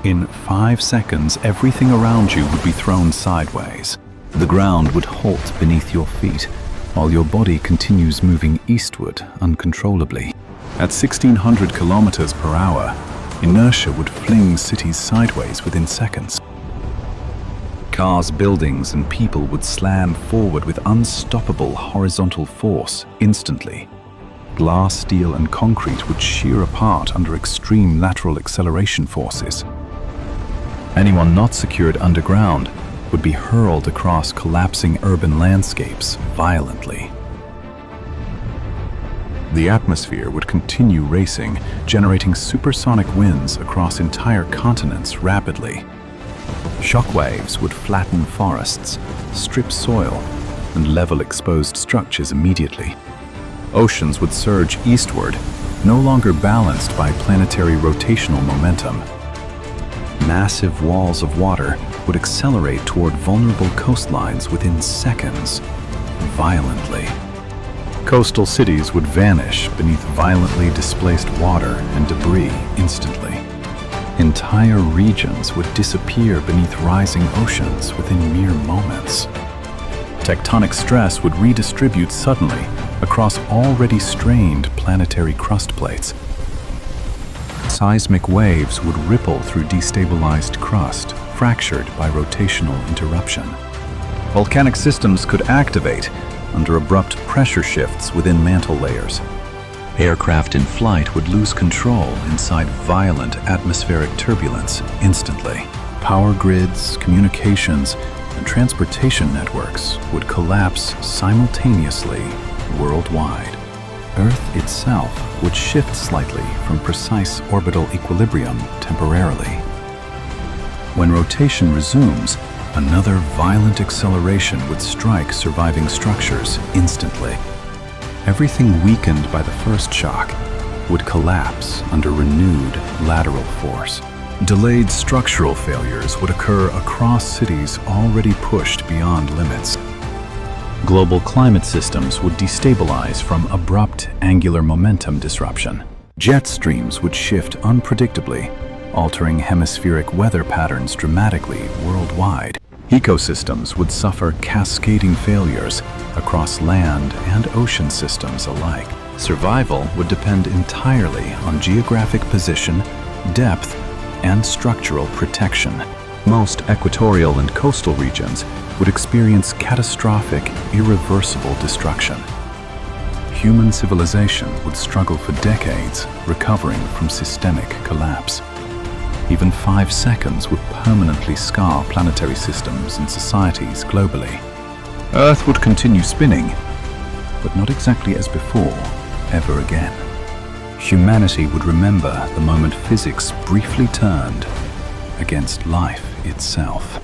In 5 seconds, everything around you would be thrown sideways. The ground would halt beneath your feet, while your body continues moving eastward uncontrollably. At 1,600 kilometers per hour, inertia would fling cities sideways within seconds. Cars, buildings, and people would slam forward with unstoppable horizontal force instantly. Glass, steel, and concrete would shear apart under extreme lateral acceleration forces. Anyone not secured underground would be hurled across collapsing urban landscapes violently. The atmosphere would continue racing, generating supersonic winds across entire continents rapidly. Shockwaves would flatten forests, strip soil, and level exposed structures immediately. Oceans would surge eastward, no longer balanced by planetary rotational momentum. Massive walls of water would accelerate toward vulnerable coastlines within seconds, violently. Coastal cities would vanish beneath violently displaced water and debris instantly. Entire regions would disappear beneath rising oceans within mere moments. Tectonic stress would redistribute suddenly across already strained planetary crust plates. Seismic waves would ripple through destabilized crust, fractured by rotational interruption. Volcanic systems could activate under abrupt pressure shifts within mantle layers. Aircraft in flight would lose control inside violent atmospheric turbulence instantly. Power grids, communications, and transportation networks would collapse simultaneously worldwide. Earth itself would shift slightly from precise orbital equilibrium temporarily. When rotation resumes, another violent acceleration would strike surviving structures instantly. Everything weakened by the first shock would collapse under renewed lateral force. Delayed structural failures would occur across cities already pushed beyond limits. Global climate systems would destabilize from abrupt angular momentum disruption. Jet streams would shift unpredictably, altering hemispheric weather patterns dramatically worldwide. Ecosystems would suffer cascading failures across land and ocean systems alike. Survival would depend entirely on geographic position, depth, and structural protection. Most equatorial and coastal regions would experience catastrophic, irreversible destruction. Human civilization would struggle for decades, recovering from systemic collapse. Even 5 seconds would permanently scar planetary systems and societies globally. Earth would continue spinning, but not exactly as before, ever again. Humanity would remember the moment physics briefly turned against life itself.